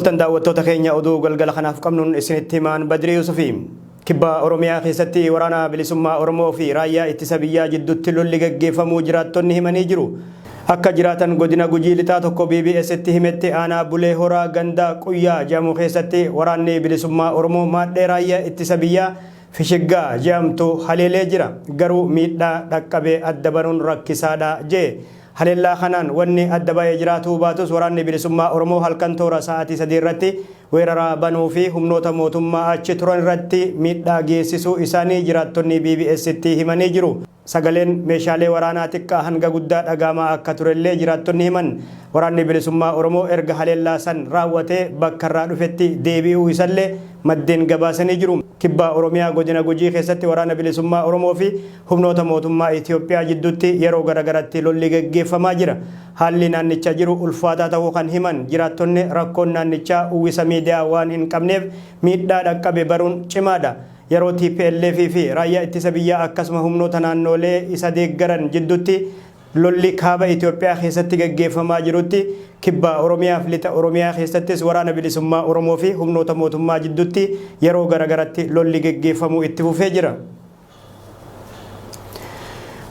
Atoltan daawwattoota keenya oduu galgala kanaaf qabnuun isinitti himaan Badrii Yusufi. Kibba Oromiyaa keessatti waraana bilisummaa Oromoo fi raayyaa ittisa biyyaa jidduutti lolli gaggeeffamuu jiraattonni himanii jiru. Akka jiraatan godina Gujii lixaa tokko BBS'tti himetti aanaa Bulee Horaa ganda Quyyaa jedhamu keessatti waraanni bilisummaa Oromoo maadhee raayyaa ittisa biyyaa Fishiggaa jedhamtu haleelee jira. Garuu miidhaa dhaqqabee adda baruun rakkisaadha jee. Haleellaa kanaan wanni adda ba'ee jiraatu baatus waraanni bilisummaa Oromoo halkan toora sa'aatii 3 irratti weerara banuu fi humnoota mootummaa achi turan irratti miidhaa geessisuu isaanii jiraattonni BBS'tti himanii jiru. Sagaleen meeshaalee waraanaa xiqqaa hanga guddaa dhagahamaa akka turellee jiraattonni himan. Waraanni bilisummaa Oromoo erga haleellaa san raawwatee bakka irraa dhufetti deebi'uu isallee maddeen gabaasanii jiru. Kibba Oromiyaa godina Gujii keessatti waraana bilisummaa Oromoo fi humnoota mootummaa Itoophiyaa jidduutti yeroo garagaraatti lolli gaggeeffamaa jira. Haalli naannicha jiru ulfaataa ta'uu kan himan jiraattonni rakkoon naannichaa uwwisa miidiyaa waan hin qabneef miidhaa dhaqqabe baruun cimaadha. Yeroo TPLF fi raayyaa ittisa biyyaa akkasuma humnoota naannolee isa deeggaran jidduutti lolli kaaba Itoophiyaa keessatti gaggeeffamaa jirutti kibba Oromiyaa fi lixa Oromiyaa keessattis waraana bilisummaa Oromoo fi humnoota mootummaa jidduutti yeroo garagaraatti lolli gaggeeffamuu itti fufee jira.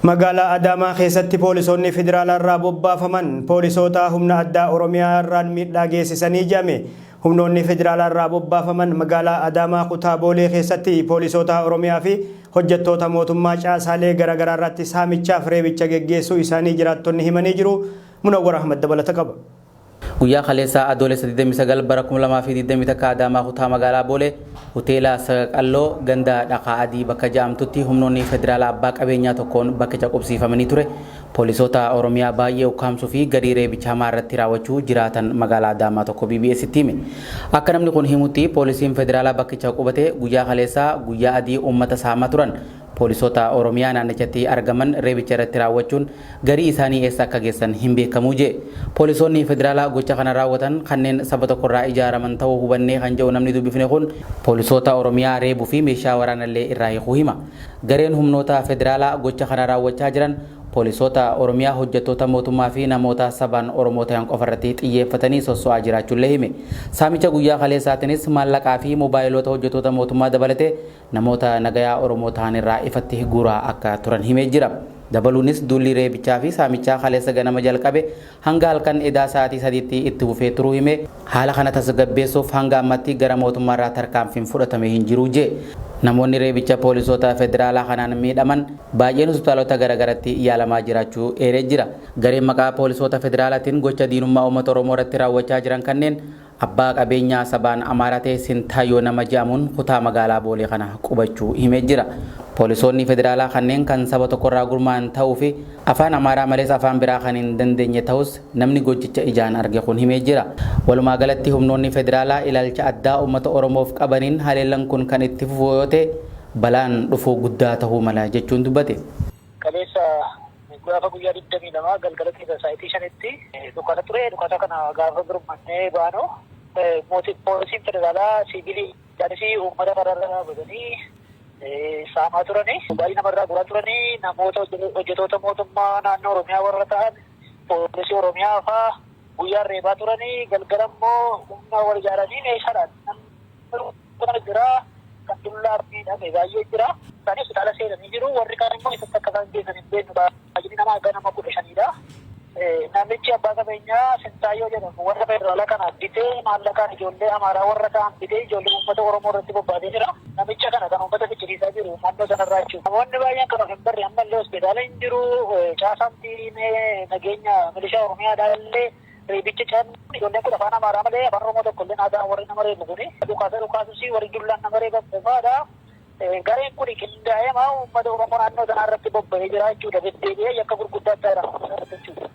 Magaalaa Adaamaa keessatti poolisoonni federaalaa irraa bobbaafaman poolisoota humna addaa Oromiyaa irraan miidhaa geessisanii jame. Humnoonni federaalaa irraa bobbaafaman magaalaa Adaamaa kutaa Boolee keessatti poolisoota Oromiyaa fi hojjettoota mootummaa caasaalee garagaraa irratti saamichaaf reebicha gaggeessuu isaanii jiraattonni himanii jiru. Munawwar Ahmad dabalata qaba. Guyyaa kaleessaa adoolessa 29 bara 2021 Adaamaa kutaa magaalaa Boolee hoteela Saqalloo ganda Dhaqaa Adii bakka jedhamtutti humnoonni federaalaa abbaa qabeenyaa tokkoon bakka caqubsiifamanii ture. Poolisoota Oromiyaa baay'ee ukkaamsuu fi gadi reebicha hamaa irratti raawwachuu jiraatan magaalaa Adaamaa tokko BBS'tti hime. Akka namni kun himutti poolisiin federaalaa bakkicha qubate guyyaa kaleessaa guyyaa adii uummata saamaa turan. Poolisoota Oromiyaa naannichatti argaman reebicha irratti raawwachuun garii isaanii eessa akka geessan hin beekamu jee. Poolisoonni federaalaa gocha kana raawwatan kanneen saba tokkorraa ijaaraman ta'uu hubannee kan jedhu namni dubbifne kun poolisoota Oromiyaa reebuu fi meeshaa waraanallee irraa hiikuu hima. Gareen humnoota federaalaa gocha kana raawwachaa jiran poolisoota Oromiyaa hojjettoota mootummaa fi namoota sabaan Oromoo ta'an qofarratti xiyyeeffatanii sosso'aa jiraachuullee hime. Saamicha guyyaa kaleessaatiinis maallaqaa fi moobaayiloota hojjettoota mootummaa dabalatee namoota nagayaa Oromoo ta'an irraa ifatti guuraa akka turan himee jira. Dabaluunis duulli reebichaa fi saamichaa kaleessa ganama jalqabe hanga halkan edaa sa'aatii 3tti itti fufee turuu hime. Haala kana tasgabbeessuuf hanga ammatti gara mootummaarraa tarkaanfiin fudhatamee hin jiru jee. Namoonni reebicha poolisoota federaalaa kanaan miidhaman baay'een hospitaalota garagaraatti yaalamaa jiraachuu eeree jira. Gareen maqaa poolisoota federaalaatiin gocha diinummaa uummata Oromoo irratti raawwachaa jiran kanneen abbaa qabeenyaa sabaan Amaaraa ta'e Sintaayyoo nama jedhamuun kutaa magaalaa Boolee kana qubachuu himee jira. Poolisoonni federaalaa kanneen kan saba tokkorraa gurmaa'an ta'uu fi afaan Amaaraa malees afaan biraa kan hin dandeenye ta'us namni gochicha ijaan arge kun himee jira. Walumaa galatti humnoonni federaalaa ilaalcha addaa uummata Oromoof qabaniin haleellaan kun kan itti fufu yoo ta'e balaan dhufuu guddaa ta'uu mala jechuun dubbate. Kaleessa gaafa guyyaa 22 galgala keessa sa'aatii 5tti dhukaasa ture. Dhukaasa kana gaafa birmannee baanu poolisiin federaalaa siviilii jaanisii uummata karaarraa godhanii saamaa turanii baay'ee namarraa guraa turanii namoota hojjettoota mootummaa naannoo Oromiyaa warra ta'an poolisii Oromiyaa fa'aa guyyaa reebaa turanii galgala immoo humna wal ijaaranii meeshaadhaan jira kan dullaa miidhame baay'ee jira. Isaanis hospitaala seenanii jiru. Warri kaan immoo isatti akka isaan geessan hin beeknu baay'inni namaa hanga nama 15dha. Namichi abbaa qabeenyaa Sintaayyoo jedhamu warra federaalaa kanaaf bitee maallaqaan ijoollee Amaaraa warra ta'an bitee ijoollee uummata Oromoo irratti bobbaatee jira. Namicha kana kan uummata fichisiisaa jiru naannoo sanarraa jechuudha. Namoonni baay'een kan of hin barre ammallee hospitaala hin jiru. Caasamtii nageenya milishaa Oromiyaadhaa illee reebicha can ijoolleen kun afaan Amaaraa malee afaan Oromoo tokkollee naasa'an warri nama reebu kuni. Dhukaasus warri dullaan nama reeban qofaadha. Gareen kun qindaa'ee uummata Oromoo naannoo sanaa irratti bobba'ee jira jechuudha. Deddeebi'ee yakka gurguddaa ta'edha jechuudha.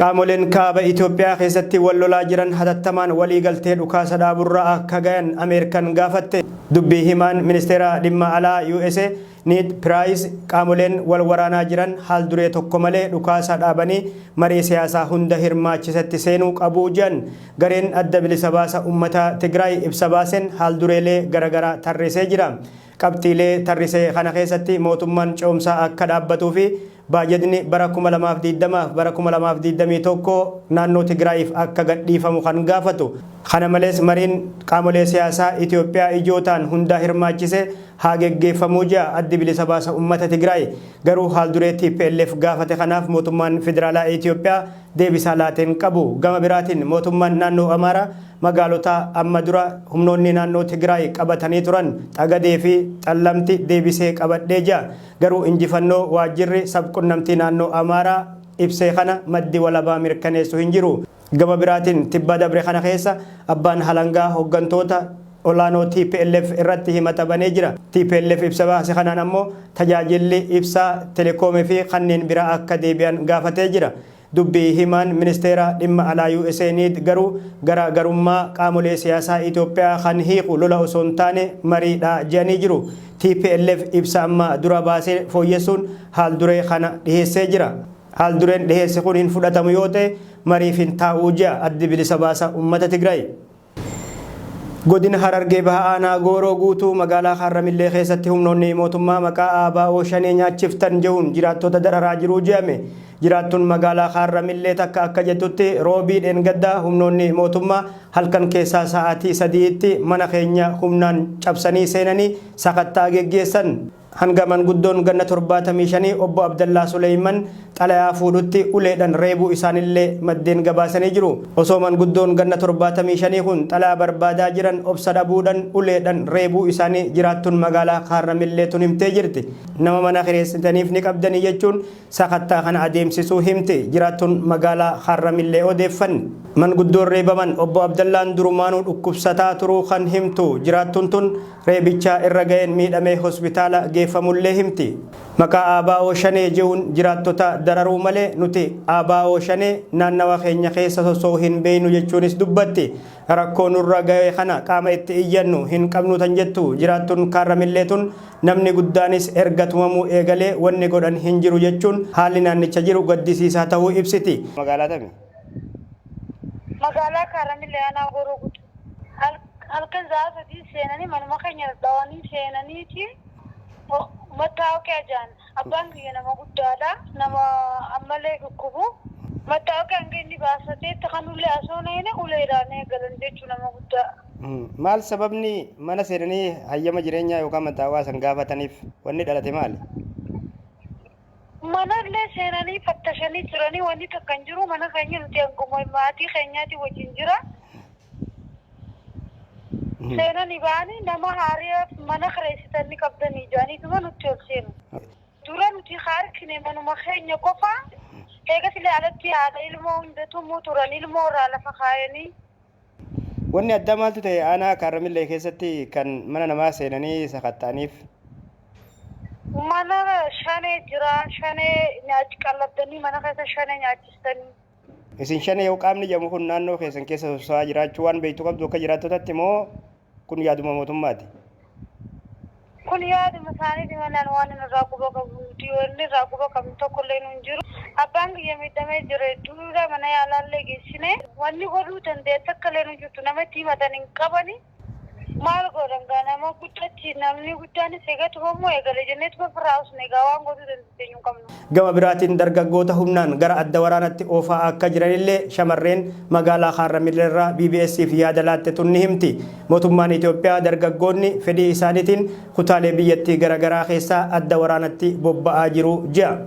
Qaamoleen kaaba Itoophiyaa keessatti wal lolaa jiran hatattamaan walii galtee dhukaasa dhaaburraa akka gayan Ameerikaan gaafatte. Dubbii himaan ministeera dhimma alaa USA Ned Price qaamoleen wal waraanaa jiran haal duree tokko malee dhukaasa dhaabanii marii siyaasaa hunda hirmaachisatti seenuu qabu jedhan. Gareen adda bilisa baasa uummata Tigraay ibsa baaseen haal dureelee garagaraa tarreessee jira. qabxiilee tarrisee kana keessatti mootummaan ce'umsaa akka dhaabbatuu fi baajetni bara 2020 bara 2021 naannoo Tigraayiif akka gadhiifamu kan gaafatu. Kana malees mariin qaamolee siyaasaa Itoophiyaa ijootaan hunda hirmaachise haa geggeeffamuu jira addi bilisa baasa uummata Tigraay. Garuu haal duree TPLF gaafate kanaaf mootummaan federaalaa Itoophiyaa deebii laateen qabu. Gama biraatiin mootummaan naannoo Amaaraa magaalota amma dura humnoonni naannoo Tigraay qabatanii turan Xagadee fi Xallamti deebisee qabadhee jira. Garuu injifannoo waajjirri sabqunnamtii naannoo Amaaraa ibsee kana maddi walabaa mirkaneessu hin jiru. Gama biraatiin tibba dabre kana keessa abbaan halangaa hooggantoota olaanoo TPLF irratti himata banee jira. TPLF ibsa baase kanaan ammoo tajaajilli ibsaa telekoomii fi kanneen biraa akka deebi'an gaafatee jira. Dubbii himaan ministeera dhimma alaa USAID garuu garaagarummaa qaamolee siyaasaa Itoophiyaa kan hiiku lola osoo hin taane mariidha jedhanii jiru. TPLF ibsa amma dura baasee fooyyessuun haal duree kana dhiheessee jira. Haal dureen dhiheesse kun hin fudhatamu yoo ta'e mariif hin taa'uu jira addi bilisa baasa uummata Tigraay. Godina Harargee Bahaa aanaa Gooroo guutuu magaalaa Harramillee keessatti humnoonni mootummaa maqaa ABO shanee nyaachiftan jehuun jiraattota dararaa jiruu jedhame. Jiraattuun magaalaa Harramillee takka akka jettutti roobii dheengaddaa humnoonni mootummaa halkan keessaa sa'aatii 3tti mana keenya humnaan cabsanii seenanii sakattaa geggeessan. Hanga manguddoon ganna 75 obbo Abdallaa Suleyman xalayaa fuudhutti uleedhaan reebuu isaanillee maddeen gabaasanii jiru. Osoo manguddoon ganna 75 kun xalayaa barbaadaa jiran obsa dhabuudhaan uleedhaan reebuu isaanii jiraattuun magaalaa Harramillee tun himtee jirti. Nama mana kireessitaniif ni qabdanii jechuun sakattaa kana adeemsisuu himti jiraattuun magaalaa Harramillee odeeffanne. Manguddoon reebaman obbo Abdallaan durumaanuu dhukkubsataa turuu kan himtu jiraattuun tun reebichaa irra ga'een miidhamee hospitaala geeffamullee himti. Maqaa ABO shanee jehuun jiraattota dararuu malee nuti ABO shanee naannawa keenya keessa sosoo hin beeynu jechuunis dubbatti. Rakkoo nurra ga'e kana qaama itti iyyannu hin qabnu tan jettu jiraattuun Harramillee tun namni guddaanis erga tumamuu eegalee wanni godhan hin jiru jechuun haalli naannicha jiru gaddisiisaa ta'uu ibsiti. Magaalaa Harramillee aanaa Gooroo guutuu halkan zaasati seenanii manuma keenya dhawanii seenaniiti mattaawaqee ajaan abbaan kiyya nama guddaadha nama ammallee dhukkubu mattaawaqee hanga inni baasateetti kanullee asoonayne uleedhaan eegalan jechuu nama guddaa. Maal sababni mana seenanii hayyama jireenyaa yookaan mattaawaqaa san gaafataniif wanni dhalate maali? Manallee seenanii fattashanii turanii wanni takka hin jiru mana keenya nuti hanguma maatii keenyaati wajjin jira. Seenanii baanii nama haariyaaf mana kireessitanii qabdanii jaaniituma nutti ol seenu. Dura nuti harkine manuma keenya qofa eegasilee alatti haadha ilmoo hundatumuu turan ilmoo irraa lafa kaayanii. Wanni adda maaltu ta'e aanaa Harramillee keessatti kan mana namaa seenanii sakatta'aniif? Mana shanee jira shanee nyaachi qallabdanii mana keessa shanee nyaachistanii. Isin shanee yoo qaamni jedhamu kun naannoo keessan keessa soso'aa jiraachuu waan beektu qabdu akka jiraattotatti moo kun yaaduma mootummaati? Kun yaaduma isaaniiti malaan waan irraa quba qabu nuti wanni irraa quba qabnu tokkollee nu hin jiru. Abbaan kiyya miidhamee jira duudha mana yaalaallee geessine wanni godhuu dandeessa akka illee nu jirtu namatti himatan hin qabani. Maal godhan gaa nama guddachi namni guddaanis eegatu homoo eegale jenneetu firraa'us negaa waan godhuu dandeenyu qabnu. Gama biraatiin dargaggoota humnaan gara adda waraanatti oofaa akka jiranillee shamarreen magaalaa Harramillee irraa BBS'if yaada laatte tun ni himti. Mootummaan Itoophiyaa dargaggoonni fedhii isaaniitiin kutaalee biyyattii garaagaraa keessaa adda waraanatti bobba'aa jiru jedha.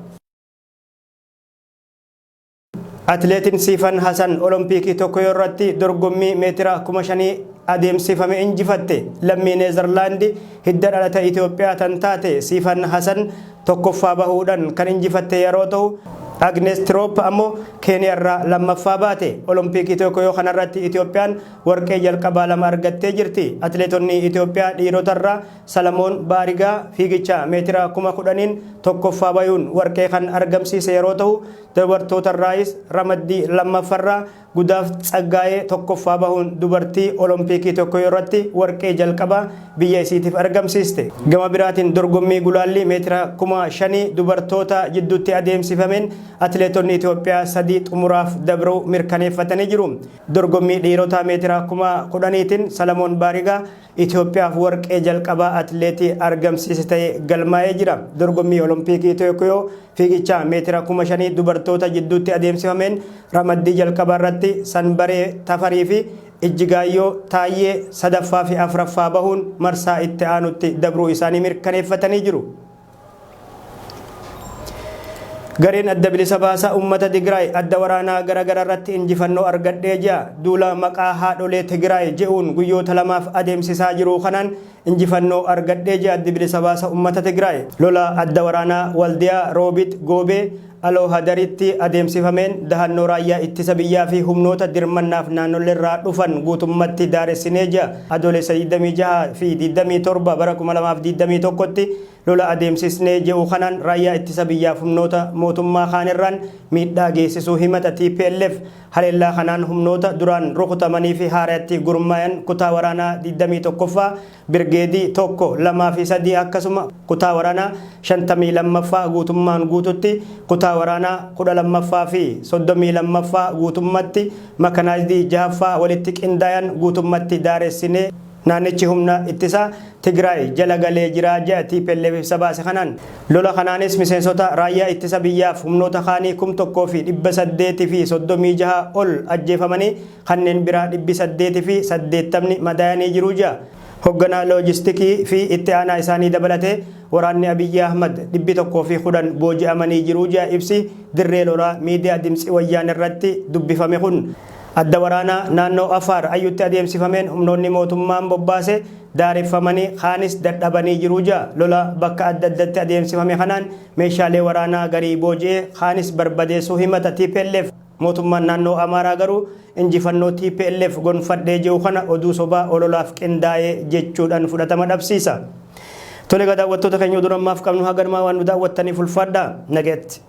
Atileetiin Siifan Hasan Olompikii Tokiyoo irratti dorgommii meetira 5,000 adeemsifame injifatte. Lammii Neezerlaandi hidda dhalata Itoophiyaa tan taate Siifan Hasan tokkoffaa bahuudhaan kan injifatte yeroo ta'u Agnes Tirop ammoo Keeniyaa irraa lammaffaa baate. Olompikii Tokiyoo kanarratti Itoophiyaan warqee jalqabaa 2 argattee jirti. Atileetonni Itoophiyaa dhiirotarraa Salamoon Baarigaa fiigicha meetira 10,000 tokkoffaa bayuun warqee kan argamsiise yeroo ta'u dubartootarraayis Ramaddii lammaffarraa gudaaf Tsaggaayee tokkoffaa bahuun dubartii olompikii tokko irratti warqee jalqabaa biyya isiitiif argamsiiste. Gama biraatiin dorgommii gulaallii meetira 5,000 dubartoota jidduutti adeemsifameen atileetonni Itoophiyaa 3 xumuraaf dabruu mirkaneeffatanii jiru. Dorgommii dhiirotaa meetira 10,000tiin Salamoon Baarigaa Itoophiyaaf warqee jalqabaa atileetii argamsiise ta'ee galmaa'ee jira. Dorgommii olompikii Tokiyoo fiigicha meetira 5,000 dubartoota jidduutti adeemsifameen ramaddii jalqabaa irratti Sanbaree Tafarii fi Ijjigaayyoo Taayyee sadaffaa fi afuraffaa bahuun marsaa itti aanutti dabruu isaanii mirkaneeffatanii jiru. Gareen adda bilisa baasaa uummata Tigraay adda waraanaa garaagaraa irratti injifannoo argadhee jira. Duula maqaa haadholee Tigraay jedhuun guyyoota lamaaf adeemsisaa jiru kanaan injifannoo argadhee jira adda bilisa baasaa uummata Tigraay. Lola adda waraanaa Waldiyaa Roobit Goobee Aloo Hadaritti adeemsifameen dahannoo raayyaa ittisa biyyaa fi humnoota dirmannaaf naannolee irraa dhufan guutummatti daaressinee jira. Adoolessa 26 fi 27 bara 2021tti lola adeemsisnee jedhu kanaan raayyaa ittisa biyyaaf humnoota mootummaa kaanirraan miidhaa geessisuu himata TPLF. Haleellaa kanaan humnoota duraan rukutamanii fi haaraatti gurmaayan kutaa waraanaa 21ffaa birgeedii 1, 2 fi 3 akkasuma kutaa waraanaa 52ffaa guutummaan guututti kutaa waraanaa 12ffaa fi 32ffaa guutummatti makanaayizii 6ffaa walitti qindaayan guutummatti daaressinee naannichi humna ittisa Tigraay jala galee jira jedha TPLF sabaase kanaan. Lola kanaanis miseensota raayyaa ittisa biyyaaf humnoota kaanii 1,836 ol ajjeefamanii kanneen biraa 880 madaa'anii jiru jedha. Hoogganaa loojistikii fi itti aanaa isaanii dabalatee waraanni Abiyyi Ahmad 110 booji'amanii jiru jedha ibsi dirree lolaa miidiyaa Dimtsi Wayyaan irratti dubbifame kun. Adda waraanaa naannoo Afaar ayyutti adeemsifameen humnoonni mootummaan bobbaase daareffamanii kaanis dadhabanii jiru jedha. Lola bakka adda addaatti adeemsifame kanaan meeshaalee waraanaa garii booji'ee kaanis barbadeessuu himata TPLF. Mootummaan naannoo Amaaraa garuu injifannoo TPLF gonfadhee jiru kana oduu sobaa ololaaf qindaa'ee jechuudhaan fudhatama dhabsiisa. Tole daawwattoota keenya oduu ammaaf qabnu haganumaa waan nu daawwattaniif ulfaadhaa nageetti.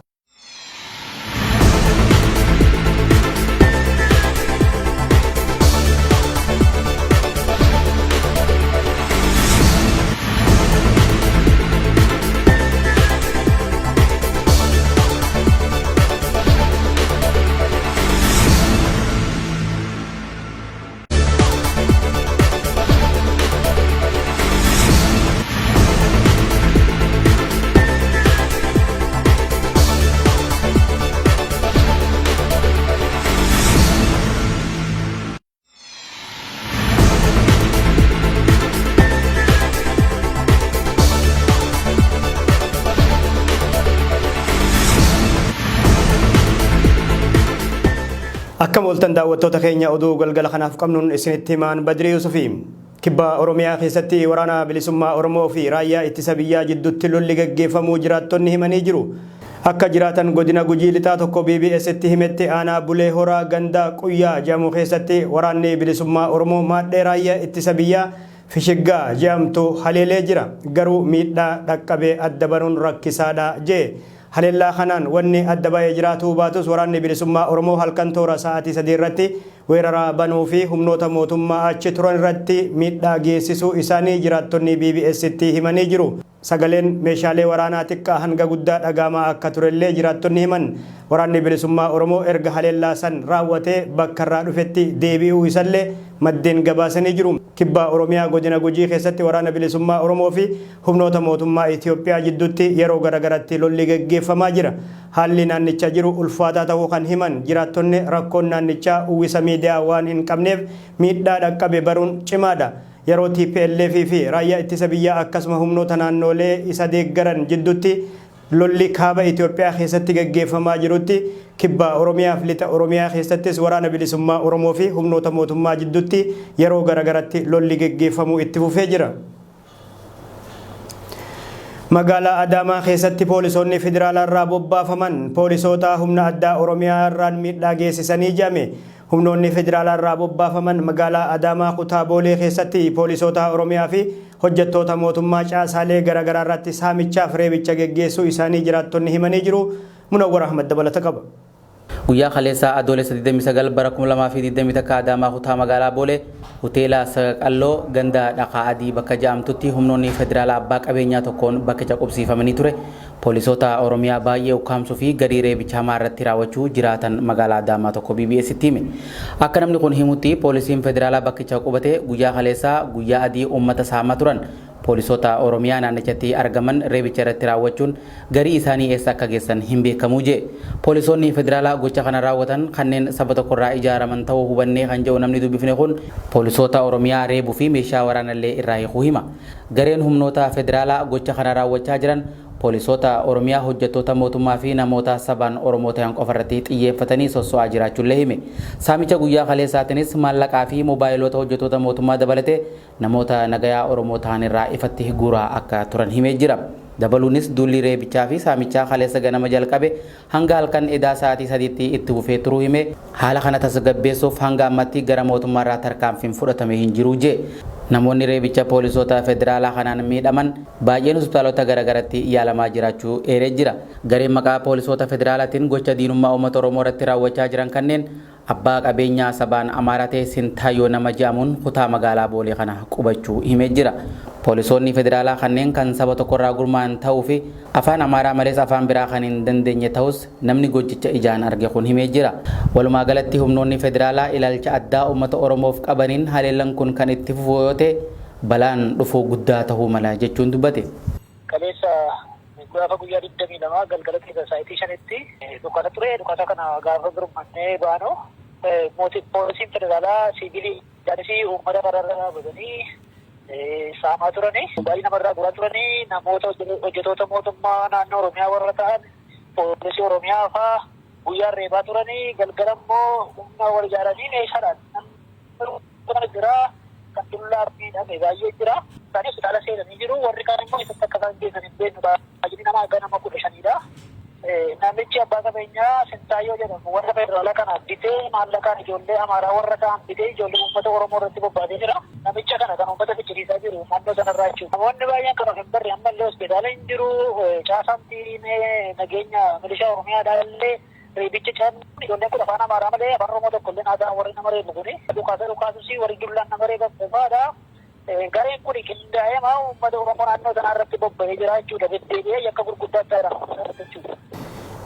Akkam oltan daawwattoota keenya oduu galgala kanaaf qabnuun isinitti himaan Badrii Yusufi. Kibba Oromiyaa keessatti waraana bilisummaa Oromoo fi raayyaa ittisa biyyaa jidduutti lolli gaggeeffamuu jiraattonni himanii jiru. Akka jiraatan godina Gujii lixaa tokko BBS'tti himetti aanaa Bulee Horaa ganda Quyyaa jedhamu keessatti waraanni bilisummaa Oromoo maadhee raayyaa ittisa biyyaa Fishiggaa jedhamtu haleelee jira. Garuu miidhaa dhaqqabee adda baruun rakkisaadha jee. Haleellaa kanaan wanni adda ba'ee jiraatuu baatus waraanni bilisummaa Oromoo halkan toora sa'aatii 3 irratti weerara banuu fi humnoota mootummaa achi turan irratti miidhaa geessisuu isaanii jiraattonni BBS'tti himanii jiru. Sagaleen meeshaalee waraanaa xiqqaa hanga guddaa dhagahamaa akka turellee jiraattonni himan. Waraanni bilisummaa Oromoo erga haleellaa san raawwatee bakka irraa dhufetti deebi'uu isallee maddeen gabaasanii jiru. Kibba Oromiyaa godina Gujii keessatti waraana bilisummaa Oromoo fi humnoota mootummaa Itoophiyaa jidduutti yeroo garagaraatti lolli gaggeeffamaa jira. Haalli naannicha jiru ulfaataa ta'uu kan himan jiraattonni rakkoon naannichaa uwwisa miidiyaa waan hin qabneef miidhaa dhaqqabe baruun cimaadha. Yeroo TPLF fi raayyaa ittisa biyyaa akkasuma humnoota naannolee isa deeggaran jidduutti lolli kaaba Itoophiyaa keessatti gaggeeffamaa jirutti kibba Oromiyaa fi lixa Oromiyaa keessattis waraana bilisummaa Oromoo fi humnoota mootummaa jidduutti yeroo garagaraatti lolli gaggeeffamuu itti fufee jira. Magaalaa Adaamaa keessatti poolisoonni federaalaa irraa bobbaafaman poolisoota humna addaa Oromiyaa irraan miidhaa geessisanii jame. Humnoonni federaalaa irraa bobbaafaman magaalaa Adaamaa kutaa Boolee keessatti poolisoota Oromiyaa fi hojjettoota mootummaa caasaalee garagaraa irratti saamichaaf reebicha gaggeessuu isaanii jiraattonni himanii jiru. Munawwar Ahmad dabalata qaba. Guyyaa kaleessaa adoolessa 29 bara 2021 Adaamaa kutaa magaalaa Boolee hoteela Saqalloo ganda dhaqaa adii bakka jedhamtutti humnoonni federaalaa abbaa qabeenyaa tokkoon bakkicha qubsiifamanii ture. Poolisoota Oromiyaa baay'ee ukkaamsuu fi garii reebichaa irratti raawwachuu jiraatan magaalaa Adaamaa tokko BBS itti hime. Akka namni kun himutti poolisiin federaalaa bakkicha qubate guyyaa kaleessaa guyyaa adii uummata saamaa turan. Poolisoota Oromiyaa naannichatti argaman reebicha irratti raawwachuun garii isaanii eessa akka geessan hin beekamu jee. Poolisoonni federaalaa gocha kana raawwatan kanneen saba tokkorraa ijaaraman ta'uu hubannee kan jedhu namni dubbifne kun poolisoota Oromiyaa reebuu fi meeshaa waraanallee irraa hiikuu hima. Gareen humnoota federaalaa gocha kana raawwachaa jiran poolisoota Oromiyaa hojjettoota mootummaa fi namoota sabaan Oromoo ta'an qofarratti xiyyeeffatanii sosso'aa jiraachuullee hime. Saamicha guyyaa kaleessaatiinis maallaqaa fi moobaayiloota hojjettoota mootummaa dabalatee namoota nagayaa Oromoo ta'an irraa ifatti guuraa akka turan himee jira. Dabaluunis duulli reebichaa fi saamichaa kaleessa ganama jalqabe hanga halkan edaa sa'aatii 3tti itti fufee turuu hime. Haala kana tasgabbeessuuf hanga ammatti gara mootummaarraa tarkaanfiin fudhatamee hin jiru jee. Namoonni reebicha poolisoota federaalaa kanaan miidhaman baay'een hospitaalota garaagaratti yaalamaa jiraachuu eeree jira. Gareen maqaa poolisoota federaalaatiin gocha diinummaa uummata Oromoo irratti raawwachaa jiran kanneen abbaa qabeenyaa sabaan Amaaraa ta'e Sintaayyoo nama jedhamuun kutaa magaalaa Boolee kana qubachuu himee jira. Poolisoonni federaalaa kanneen kan saba tokkorraa gurmaa'an ta'uu fi afaan Amaaraa malees afaan biraa kan hin dandeenye ta'us namni gochicha ijaan arge kun himee jira. Walumaa galatti humnoonni federaalaa ilaalcha addaa uummata Oromoof qabaniin haleellaan kun kan itti fufu yoo ta'e balaan dhufuu guddaa ta'uu mala jechuun dubbate. Kaleessa gaafa guyyaa 22 galgala keessa sa'aatii 5tti dhukaasa ture. Dhukaasa kana gaafa gurmaannee baanu poolisiin federaalaa siviilii jaanisii uummata kararraa badanii saamaa turanii baay'ee namarraa guraa turanii namoota hojjettoota mootummaa naannoo Oromiyaa warra ta'an poolisii Oromiyaa fa'aa guyyaa reebaa turanii galgala immoo humna wal ijaaranii meeshaadhaan jira kan dullaa miidhame baay'ee jira. Isaanis hospitaala seenanii jiru. Warri kaan immoo isatti akka isaan geessan hin beeknu baay'inni namaa akka nama 15dha. Namichi abbaa qabeenyaa Sintaayyoo jedhamu warra federaalaa kana bitee maallaqaan ijoollee Amaaraa warra ta'an bitee ijoollee uummata Oromoo irratti bobbaatee jira. Namicha kana kan uummata fichisiisaa jiru naannoo sanarraa jechuudha. Namoonni baay'een kan of hin barre ammallee hospitaala hin jiru. Caasamtiin nageenya milishaa Oromiyaadhaa illee reebicha caan ijoolleen kun afaan Amaaraa malee afaan Oromoo tokko illee haasa'an warri nama reebu kuni. Dhukaasus warri dullaan nama reeban qofaadha. Gareen kun qindaa'ee uummata Oromoo naannoo sanarratti bobba'ee jira jechuudha. Deddeebi'ee yakka gurguddaa ta'edha jechuudha.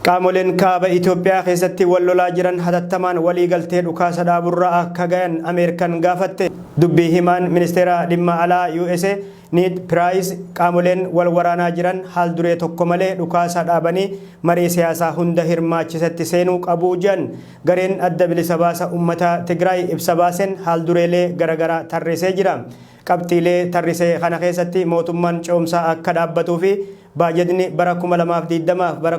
Qaamoleen kaaba Itoophiyaa keessatti wal lolaa jiran hatattamaan walii galtee dhukaasa dhaaburraa akka gayan Ameerikaan gaafatte. Dubbii himaan ministeera dhimma alaa USA Ned Price qaamoleen wal waraanaa jiran haal duree tokko malee dhukaasa dhaabanii marii siyaasaa hunda hirmaachisatti seenuu qabu jedhan. Gareen adda bilisa baasa uummata Tigraay ibsa baaseen haal dureelee garaagaraa tarreessee jira. Qabxiilee tarrisee kana keessatti mootummaan ce'umsaa akka dhaabbatuu fi baajatni bara 2020 bara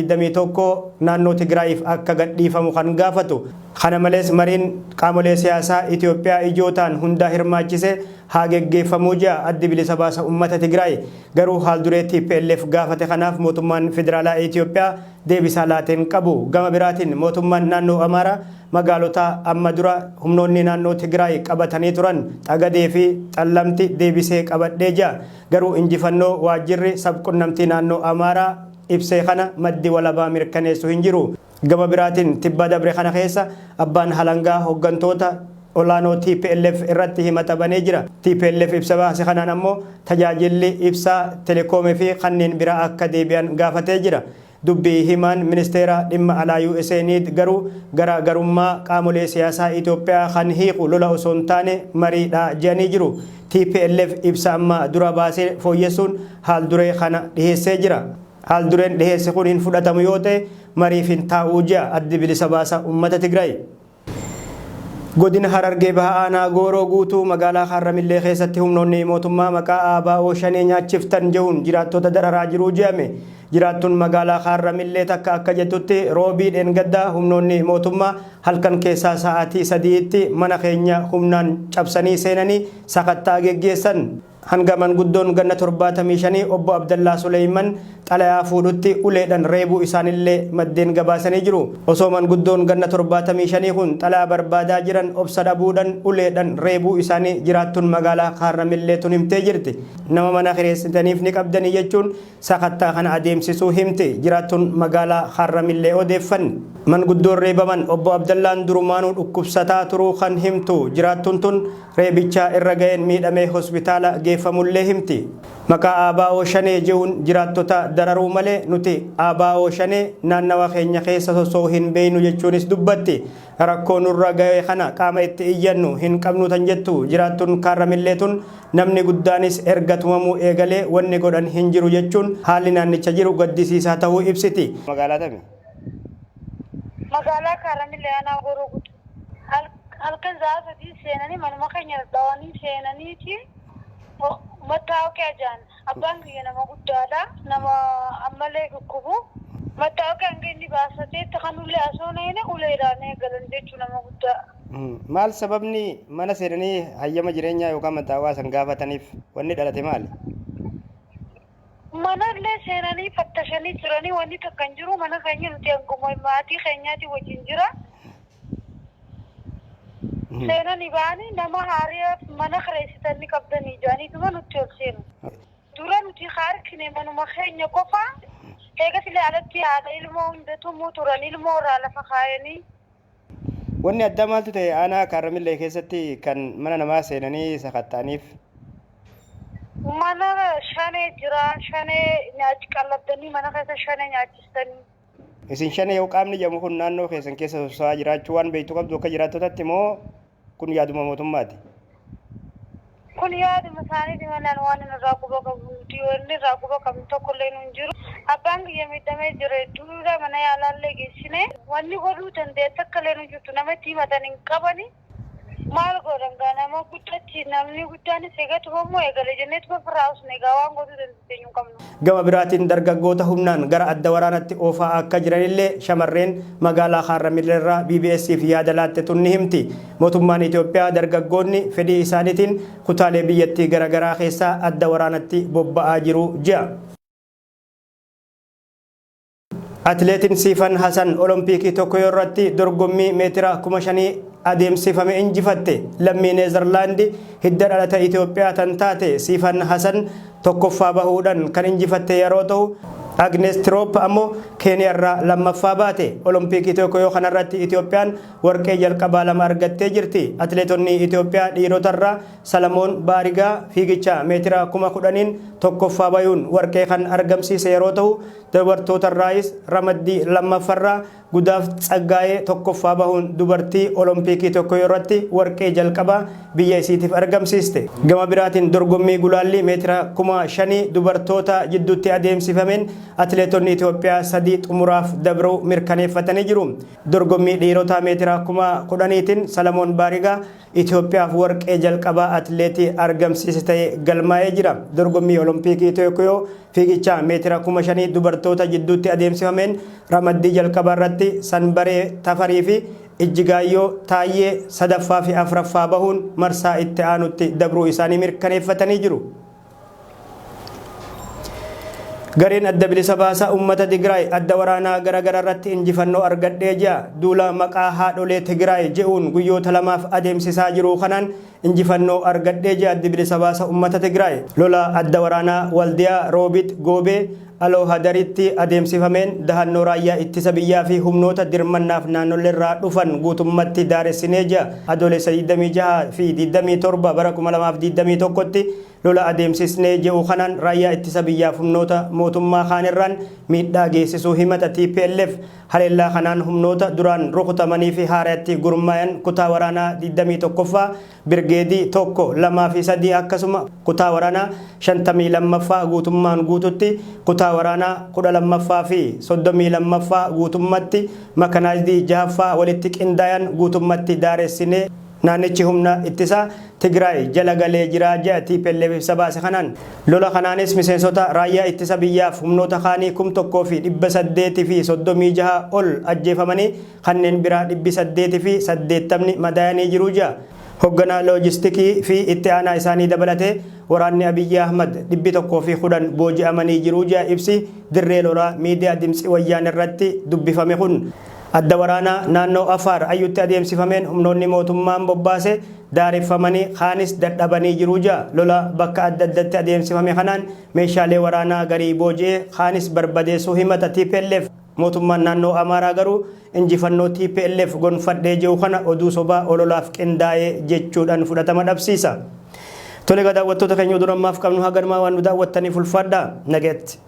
2021 naannoo Tigraayiif akka gadhiifamu kan gaafatu. Kana malees mariin qaamolee siyaasaa Itoophiyaa ijootaan hunda hirmaachise haa geggeeffamuu jedha addi bilisa baasa uummata Tigraay. Garuu haal duree TPLF gaafate kanaaf mootummaan federaalaa Itoophiyaa deebii laateen qabu. Gama biraatiin mootummaan naannoo Amaaraa magaalota amma dura humnoonni naannoo Tigraay qabatanii turan Xagadee fi Xallamti deebisee qabadhee jira. Garuu injifannoo waajjirri sabqunnamtii naannoo Amaaraa ibsee kana maddi walabaa mirkaneessu hin jiru. Gama biraatiin tibba dabre kana keessa abbaan halangaa hooggantoota olaanoo TPLF irratti himata banee jira. TPLF ibsa baase kanaan ammoo tajaajilli ibsaa telekoomii fi kanneen biraa akka deebi'an gaafatee jira. Dubbii himaan ministeera dhimma alaa USA garuu garaagarummaa qaamolee siyaasaa Itoophiyaa kan hiiku lola osoo hin taane mariidha jedhanii jiru. TPLF ibsa amma dura baasee fooyyessuun haal duree kana dhiheessee jira. Haal dureen dhiheesse kun hin fudhatamu yoo ta'e mariif hin taa'uu jedha addi bilisa baasa uummata Tigraay. Godina Harargee Bahaa Aanaa Gooroo guutuu magaalaa Harramillee keessatti humnoonni mootummaa maqaa ABO shanee nyaachiftan jehuun jiraattota dararaa jiruu jedhame. Jiraattuun magaalaa Harramillee takka akka jettutti roobii dheengaddaa humnoonni mootummaa halkan keessaa sa'aatii 3tti mana keenya humnaan cabsanii seenanii sakattaa geggeessan. hanga manguddoon ganna 75 obbo Abdallaa Suleyman xalayaa fuudhutti uleedhaan reebuu isaanillee maddeen gabaasanii jiru. Osoo manguddoon ganna 75 kun xalayaa barbaadaa jiran obsa dhabuudhaan uleedhaan reebuu isaanii jiraattuun magaalaa Harramillee tun himtee jirti. Nama mana kireessitaniif ni qabdanii jechuun sakattaa kana adeemsisuu himte jiraattuun magaalaa Harramillee odeeffanne. Manguddoon reebaman obbo Abdallaan durumaanuu dhukkubsataa turuu kan himtu jiraattuun tun reebichaa irra ga'een miidhamee hospitaala geeffamullee himti. Maqaa ABO Shanee jechuun jiraattota dararuu malee nuti ABO Shanee naannawa keenya keessa osoo hin beeynu jechuunis dubbatti. Rakkoo nurra ga'e kana qaama itti iyyannu hin qabnu tan jettu jiraattuun Harramillee tun namni guddaanis erga tumamuu eegalee wanni godhan hin jiru jechuun haalli naannicha jiru gaddisiisaa ta'uu ibsiti. Magaalaa tami. Magaalaa Harramillee aanaa goroo guutuu. Halkan zaasati seenanii manuma keenya dhawanii seenaniiti mattaawaqee ajaan abbaan kiyya nama guddaadha nama ammallee dhukkubu mattaawaqee hanga inni baasateetti kanullee asoo na'ine uleedhaan eegalan jechuu nama guddaa. Maal sababni mana seenanii hayyama jireenyaa yookaan mattaawaqaa san gaafataniif wanni dhalate maali? Manallee seenanii fattashanii turanii wanni tokko hin jiru mana keenya nuti hanguma maatii keenyaati wajjin jira. Seenanii baanii nama haariyaaf mana kireessitanii qabdanii jaaniituma nutti ol seenu. Dura nuti harkine manuma keenya qofa eegasilee alatti haadha ilmoo hundatumuu turan ilmoo irraa lafa kaayanii. Wanni adda maaltu ta'e aanaa Harramillee keessatti kan mana namaa seenanii sakatta'aniif? Mana shanee jira shanee nyaachi qallabdanii mana keessa shanee nyaachistanii. Isin shanee yoo qaamni jedhamu kun naannoo keessan keessa soso'aa jiraachuu waan beektu qabdu akka jiraattotatti moo kun yaaduma mootummaati? Kun yaaduma isaaniiti malaan waan irraa quba qabu wanni irraa quba qabu tokkollee nu hin jiru. Abbaan kiyya miidhamee jira duudha mana yaalaallee geessine wanni godhuu dandeessa akka illee nu jirtu namatti himatan hin qabani. Maal godhan gaa nama guddatti namni guddaanis eegatu homoo eegale jenneetu ofirraa usne egaa waan godhuu dandeenyu qabnu. Gama biraatiin dargaggoota humnaan gara adda waraanaatti oofaa akka jiranillee shamarreen magaalaa Harramillee irraa BBS'if yaada laatte tun ni himti. Mootummaan Itoophiyaa dargaggoonni fedhii isaaniitiin kutaalee biyyattii garaagaraa keessaa adda waraanatti bobba'aa jiru ji'a. Atileetiin Siifan Hasan Olompikii Tokiyoo irratti dorgommii meetira 5,000 adeemsifame injifatte. Lammii Neezerlaandi hidda dhalata Itoophiyaa tan taate Siifan Hasan tokkoffaa bahuudhaan kan injifatte yeroo ta'u Agnes Tirop ammoo Keeniyaa irraa lammaffaa baate. Olompikii Tokiyoo kanarratti Itoophiyaan warqee jalqabaa 2 argattee jirti. Atileetonni Itoophiyaa dhiirotarraa Salamoon Baarigaa fiigicha meetira 10,000 tokkoffaa bayuun warqee kan argamsiise yeroo ta'u dubartootarraayis Ramaddii lammaffarraa Gudaaf Tsaggaayee tokkoffaa bahuun dubartii Olompikii Tokiyoo irratti warqee jalqabaa biyya isiitiif argamsiiste. Gama biraatiin dorgommii gulaallii meetira 5,000 dubartoota jidduutti adeemsifameen atileetonni Itoophiyaa 3 xumuraaf dabruu mirkaneeffatanii jiru. Dorgommii dhiirotaa meetira 10,000tiin Salamoon Baarigaa Itoophiyaaf warqee jalqabaa atileetii argamsiise ta'ee galmaa'ee jira. Dorgommii Olompikii Tokiyoo fiigicha meetira 5,000 dubartoota jidduutti adeemsifameen ramaddii jalqabaa irratti Sanbaree Tafarii fi Ijjigaayyoo Taayyee 3ffaa fi 4ffaa bahuun marsaa itti aanutti dabruu isaanii mirkaneeffatanii jiru. Gareen adda bilisa baasaa uummata Tigraay adda waraanaa garaagaraa irratti injifannoo argadhee jira. Duula maqaa haadholee Tigraay je'uun guyyoota 2f adeemsisaa jiru kanaan injifannoo argadhee jira adda bilisa baasaa uummata Tigraay. Lola adda waraanaa Waldiyaa Roobit Goobee Aloo Hadaritti adeemsifameen dahannoo raayyaa ittisa biyyaa fi humnoota dirmannaaf naannolee irraa dhufan guutummatti daaressinee jira. Adoolessa 26 fi 27 bara 2021tti lola adeemsisnee je'u kanaan raayyaa ittisa biyyaaf humnoota mootummaa kaanirraan miidhaa geessisuu himata TPLF. Haleellaa kanaan humnoota duraan rukutamanii fi haaraatti gurmaayan kutaa waraanaa 21ffaa birgeedii 1, 2 fi 3 akkasuma kutaa waraanaa 52ffaa guutummaan guututti kutaa waraanaa 12ffaa fi 32ffaa guutummatti makanaayizii 6ffaa walitti qindaayan guutummatti daaressinee naannichi humna ittisaa Tigraay jala galee jira jedha TPLF ibsa baase kanaan. Lola kanaanis miseensota raayyaa ittisa biyyaaf humnoota kaanii 1,836 ol ajjeefamanii kanneen biraa 880 madaa'anii jiru jedha. Hoogganaa loojistikii fi itti aanaa isaanii dabalatee waraanni Abiyyi Ahmad 110 booji'amanii jiru jaa ibsi dirree lolaa miidiyaa Dimtsi Wayyaanee irratti dubbifame kun. Adda waraanaa naannoo Afaar ayyutti adeemsifameen humnoonni mootummaan bobbaase daareffamanii kaanis dadhabanii jiru jaa lola bakka adda addatti adeemsifame kanaan meeshaalee waraanaa garii booji'ee kaanis barbadeessuu himata TPLF. Mootummaan naannoo Amaaraa garuu injifannoo TPLF gonfadhee jiru kana oduu sobaa ololaaf qindaa'ee jechuudhaan fudhatama dhabsiisa. Tole daawwattoota keenya oduu ammaaf qabnu haga ammaa waan nu daawwattaniif ulfaadhaa nageetti.